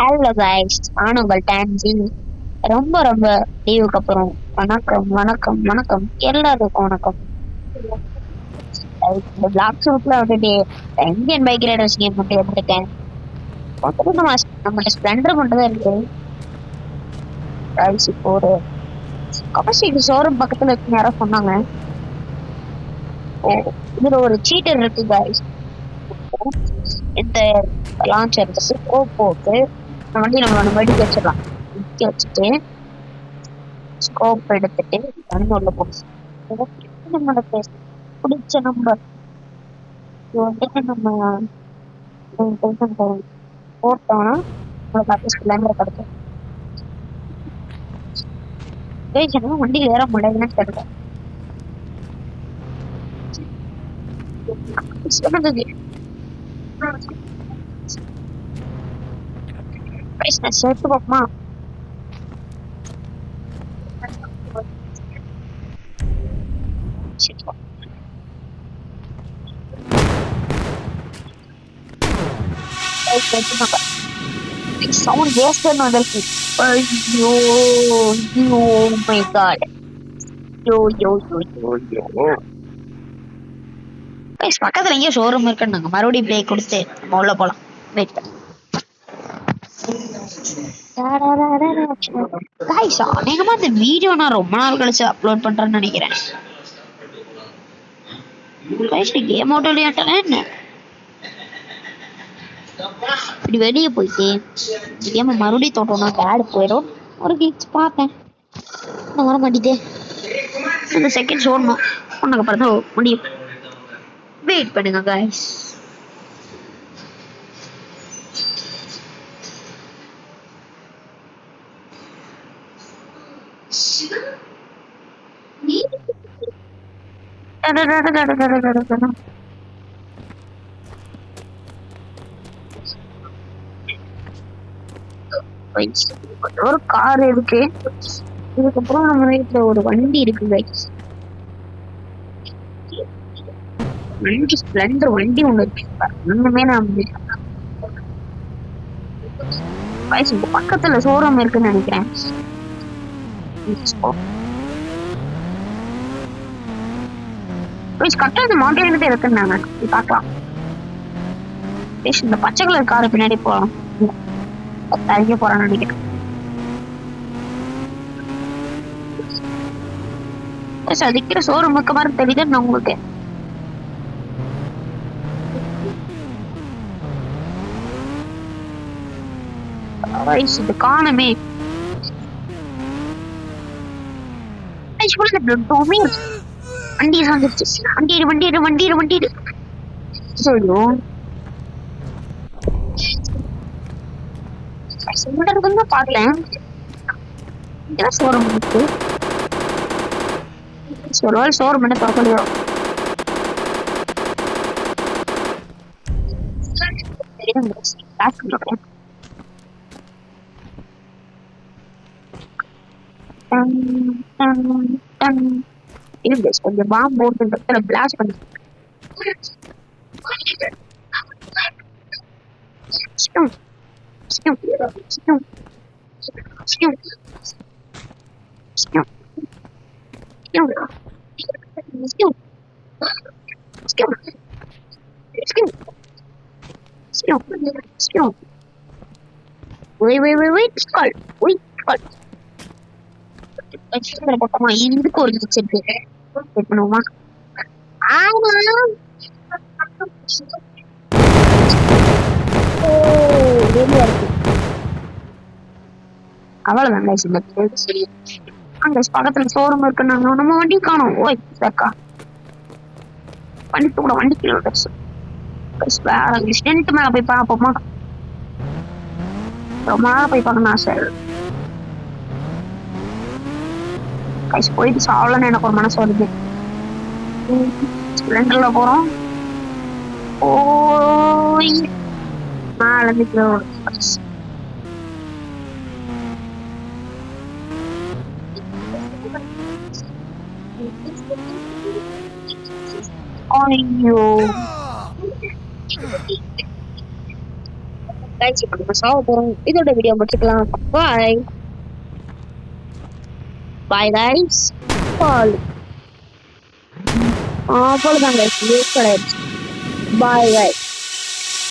Hello guys, நான் உங்கள் டான்சி. ரொம்ப ரொம்ப லீவுக்கு அப்புறம் வணக்கம் வணக்கம் வணக்கம் எல்லாருக்கும் வணக்கம். இந்த பிளாக் ஷூட்ல வந்துட்டு இந்தியன் பைக் ரைடர்ஸ் கேம் மட்டும் எடுத்துருக்கேன். மொத்தம் நம்ம ஸ்ப்ளெண்டர் மட்டும் தான் இருக்கு. கைஸ், இப்போ ஒரு கமர்ஷியல் ஷோரூம் பக்கத்துல இருக்கு யாரோ சொன்னாங்க. ஓ, இதுல ஒரு சீட்டர் இருக்கு கைஸ். இந்த லான்ச்சர் போட்டு இந்த வண்டி நம்ம வெடிக்க வச்சிடலாம். வெடிக்க வச்சுட்டு ஸ்கோப் எடுத்துட்டு தண்ணி உள்ள போகும். நம்மளோட பிடிச்ச நம்பர் வந்துட்டு நம்ம போட்டோம்னா நம்மளுக்கு அட்லீஸ்ட் ஸ்ப்ளெண்டர் கிடைக்கும். பேசணும் வண்டி ஏற முடியலன்னு தெரியல. சொல்லுங்க நான் சேர்த்து பார்ப்போமா? சவுண்ட் வேஸ்ட் வந்திருக்கு. ஐயோ ஐயோ மை காட். யோ யோ யோ யோ யோ. பக்கத்துல எங்கேயோ ஷோரூம் இருக்குன்னு மறுபடியும் பிளே கொடுத்து நம்ம உள்ள போலாம். வெயிட் பண்ணு. காய்ஸ், அநேகமா இந்த வீடியோ நான் ரொம்ப நாள் கழிச்சு அப்லோட் பண்றேன்னு நினைக்கிறேன். கேம் அவுட் விளையாட்டா என்ன? இப்படி வெளியே போயிட்டு கேம் மறுபடியும் தோட்டோம்னா பேட் போயிடும். ஒரு கிளிச் பார்த்தேன், நான் வர மாட்டேதே. இந்த செகண்ட்ஸ் ஓடணும், ஒன்னுக்கு அப்புறம் தான் முடியும். வெயிட் பண்ணுங்க காய்ஸ். ஒரு கார் இருக்கு. இதுக்கப்புறம் நம்ம வீட்டுல ஒரு வண்டி இருக்கு கைஸ். வண்டி ஸ்ப்ளெண்டர் வண்டி ஒண்ணு இருக்கு. இன்னுமே நான் பக்கத்துல ஷோரூம் இருக்குன்னு நினைக்கிறேன். கரெக்டா இந்த மவுண்டன் இருக்குன்னாங்க. பார்க்கலாம். இந்த பச்சை கலர் காரு பின்னாடி போகலாம். தரைக்க போறான்னு நினைக்கிறேன். அதிக்கிற ஷோரூம் இருக்க மாதிரி தெரியுது உங்களுக்கு. இது காணமே. வண்டி சாந்துருச்சு. வண்டி சொல்லுவோம். பாக்கல ஷோரூம் இருக்கு. ஷோரூம் என்ன பார்க்கலையோ. கொஞ்சம் பாம்பு போட்டு பிளாஸ்ட் பண்ணி பக்கமா இதுக்கு ஒரு பண்ணுவோமா? அவ்வளவுதான் அங்க பக்கத்துல ஷோரூம் இருக்குன்னாங்க. நம்ம வண்டி காணும். ஓய் சக்கா வண்டி கூட வண்டிக்கு வேற ஸ்டென்ட் மேல போய் பார்ப்போமா? ரொம்ப நாளா போய் பார்க்கணும் ஆசை. கைஸ் போயிட்டு சாவலன்னு எனக்கு ஒரு மனசு வருது. ஸ்ப்ளெண்டர்ல போறோம். ஓய் 4 கிலோ. ஐயோ கைஸ் இப்போ நம்ம சாவ போறோம். இதோட வீடியோ முடிச்சுக்கலாம். பாய் பாய் கைஸ். அவ்வளோதான் கைஸ். பாய் பாய்.